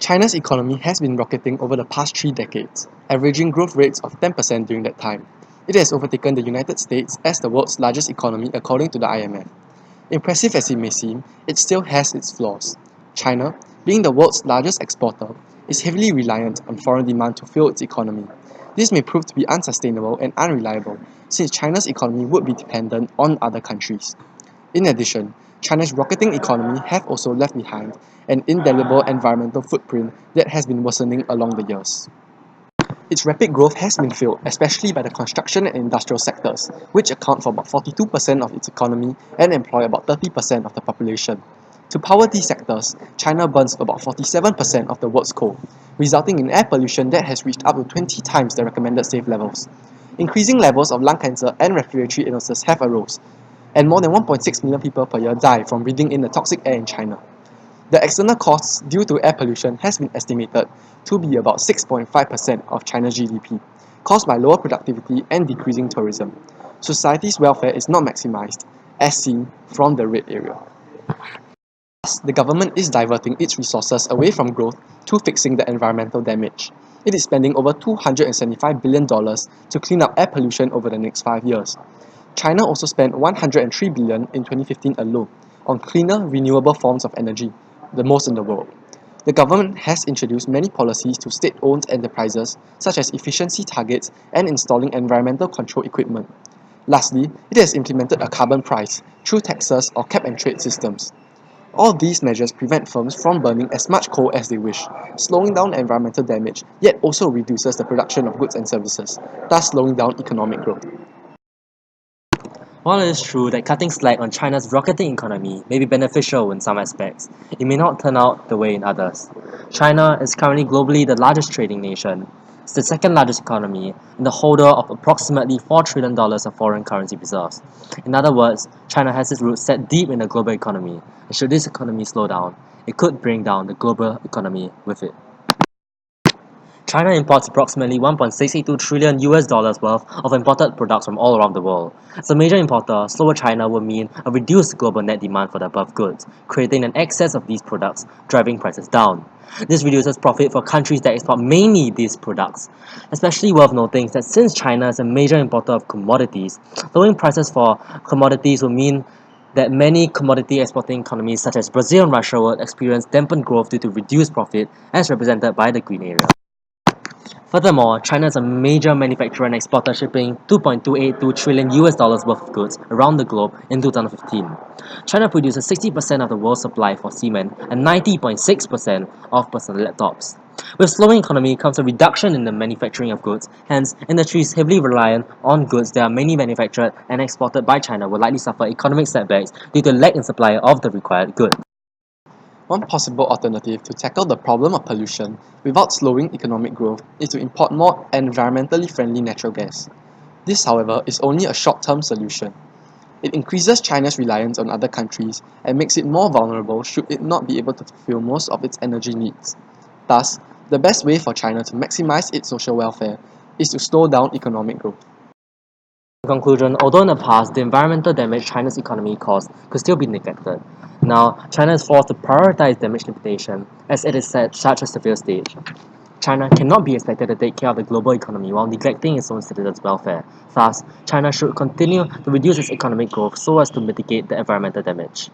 China's economy has been rocketing over the past 3 decades, averaging growth rates of 10% during that time. It has overtaken the United States as the world's largest economy according to the IMF. Impressive as it may seem, it still has its flaws. China, being the world's largest exporter, is heavily reliant on foreign demand to fuel its economy. This may prove to be unsustainable and unreliable, since China's economy would be dependent on other countries. In addition, China's rocketing economy have also left behind an indelible environmental footprint that has been worsening along the years. Its rapid growth has been fueled especially by the construction and industrial sectors, which account for about 42% of its economy and employ about 30% of the population. To power these sectors, China burns about 47% of the world's coal, resulting in air pollution that has reached up to 20 times the recommended safe levels. Increasing levels of lung cancer and respiratory illnesses have arose, and more than 1.6 million people per year die from breathing in the toxic air in China. The external costs due to air pollution has been estimated to be about 6.5% of China's GDP, caused by lower productivity and decreasing tourism. Society's welfare is not maximized, as seen from the red area. Thus, the government is diverting its resources away from growth to fixing the environmental damage. It is spending over $275 billion to clean up air pollution over the next 5 years. China also spent $103 billion in 2015 alone on cleaner, renewable forms of energy, the most in the world. The government has introduced many policies to state-owned enterprises, such as efficiency targets and installing environmental control equipment. Lastly, it has implemented a carbon price through taxes or cap-and-trade systems. All these measures prevent firms from burning as much coal as they wish, slowing down environmental damage, yet also reduces the production of goods and services, thus slowing down economic growth. While it is true that cutting slack on China's rocketing economy may be beneficial in some aspects, it may not turn out the way in others. China is currently globally the largest trading nation. It's the second largest economy and the holder of approximately $4 trillion of foreign currency reserves. In other words, China has its roots set deep in the global economy, and should this economy slow down, it could bring down the global economy with it. China imports approximately 1.682 trillion US dollars worth of imported products from all around the world. As a major importer, slower China will mean a reduced global net demand for the above goods, creating an excess of these products, driving prices down. This reduces profit for countries that export mainly these products. Especially worth noting is that since China is a major importer of commodities, lowering prices for commodities will mean that many commodity exporting economies such as Brazil and Russia will experience dampened growth due to reduced profit as represented by the green area. Furthermore, China is a major manufacturer and exporter, shipping 2.282 trillion US dollars worth of goods around the globe in 2015. China produces 60% of the world's supply for cement and 90.6% of personal laptops. With slowing economy comes a reduction in the manufacturing of goods, hence industries heavily reliant on goods that are mainly manufactured and exported by China will likely suffer economic setbacks due to lack in supply of the required goods. One possible alternative to tackle the problem of pollution without slowing economic growth is to import more environmentally friendly natural gas. This, however, is only a short-term solution. It increases China's reliance on other countries and makes it more vulnerable should it not be able to fulfill most of its energy needs. Thus, the best way for China to maximize its social welfare is to slow down economic growth. In conclusion, although in the past the environmental damage China's economy caused could still be neglected, now China is forced to prioritize damage limitation as it is at such a severe stage. China cannot be expected to take care of the global economy while neglecting its own citizens' welfare. Thus, China should continue to reduce its economic growth so as to mitigate the environmental damage.